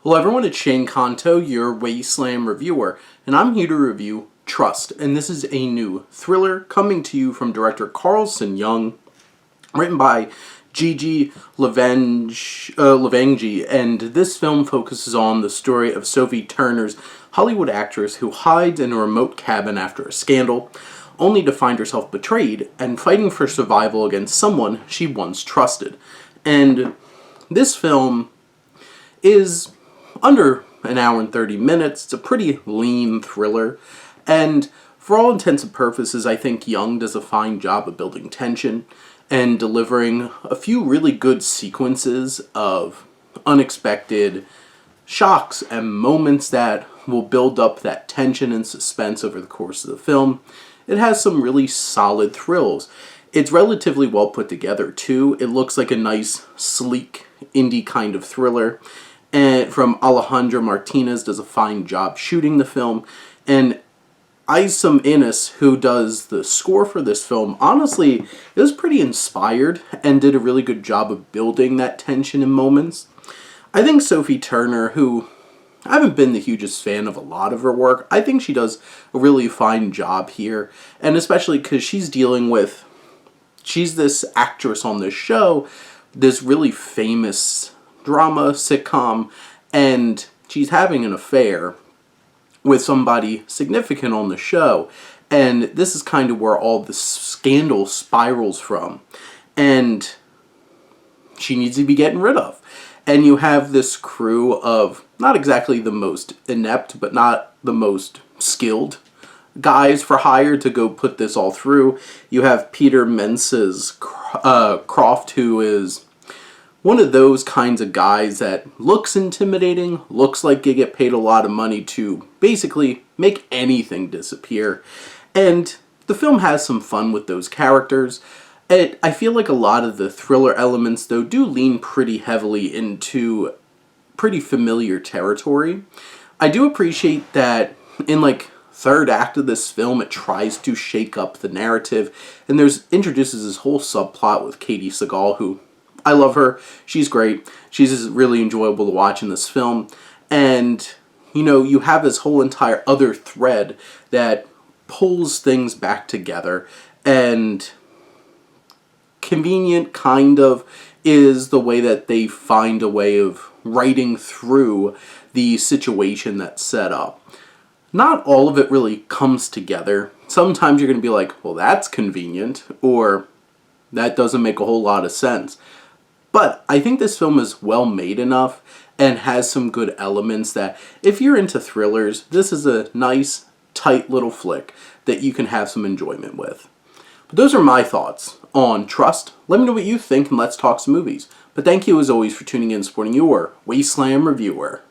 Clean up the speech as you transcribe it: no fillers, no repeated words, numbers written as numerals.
Hello everyone, it's Shane Kanto, your Wasteland reviewer, and I'm here to review Trust, and this is a new thriller coming to you from director Carlson Young, written by Gigi Lavangi, and this film focuses on the story of Sophie Turner's Hollywood actress who hides in a remote cabin after a scandal, only to find herself betrayed and fighting for survival against someone she once trusted. And this film is under an hour and 30 minutes. It's a pretty lean thriller, and for all intents and purposes, I think Young does a fine job of building tension and delivering a few really good sequences of unexpected shocks and moments that will build up that tension and suspense over the course of the film. It has some really solid thrills. It's relatively well put together too. It looks like a nice, sleek, indie kind of thriller. And from Alejandro Martinez does a fine job shooting the film. And Isam Innes, who does the score for this film, honestly, it was pretty inspired and did a really good job of building that tension in moments. I think Sophie Turner, who I haven't been the hugest fan of a lot of her work, I think she does a really fine job here. And especially because she's this actress on this show, this really famous drama sitcom, and she's having an affair with somebody significant on the show, and this is kind of where all the scandal spirals from, and she needs to be getting rid of. And you have this crew of not exactly the most inept, but not the most skilled guys for hire to go put this all through. You have Peter Menzies Croft, who is one of those kinds of guys that looks intimidating, looks like they get paid a lot of money to basically make anything disappear. And the film has some fun with those characters. I feel like a lot of the thriller elements, though, do lean pretty heavily into pretty familiar territory. I do appreciate that in third act of this film, it tries to shake up the narrative, and introduces this whole subplot with Katie Sagal, who I love her. She's great. She's really enjoyable to watch in this film. And, you have this whole entire other thread that pulls things back together. And convenient, kind of, is the way that they find a way of writing through the situation that's set up. Not all of it really comes together. Sometimes you're going to be like, well, that's convenient, or that doesn't make a whole lot of sense. But I think this film is well made enough and has some good elements that if you're into thrillers, this is a nice, tight little flick that you can have some enjoyment with. But those are my thoughts on Trust. Let me know what you think and let's talk some movies. But thank you as always for tuning in and supporting your Wasteland reviewer.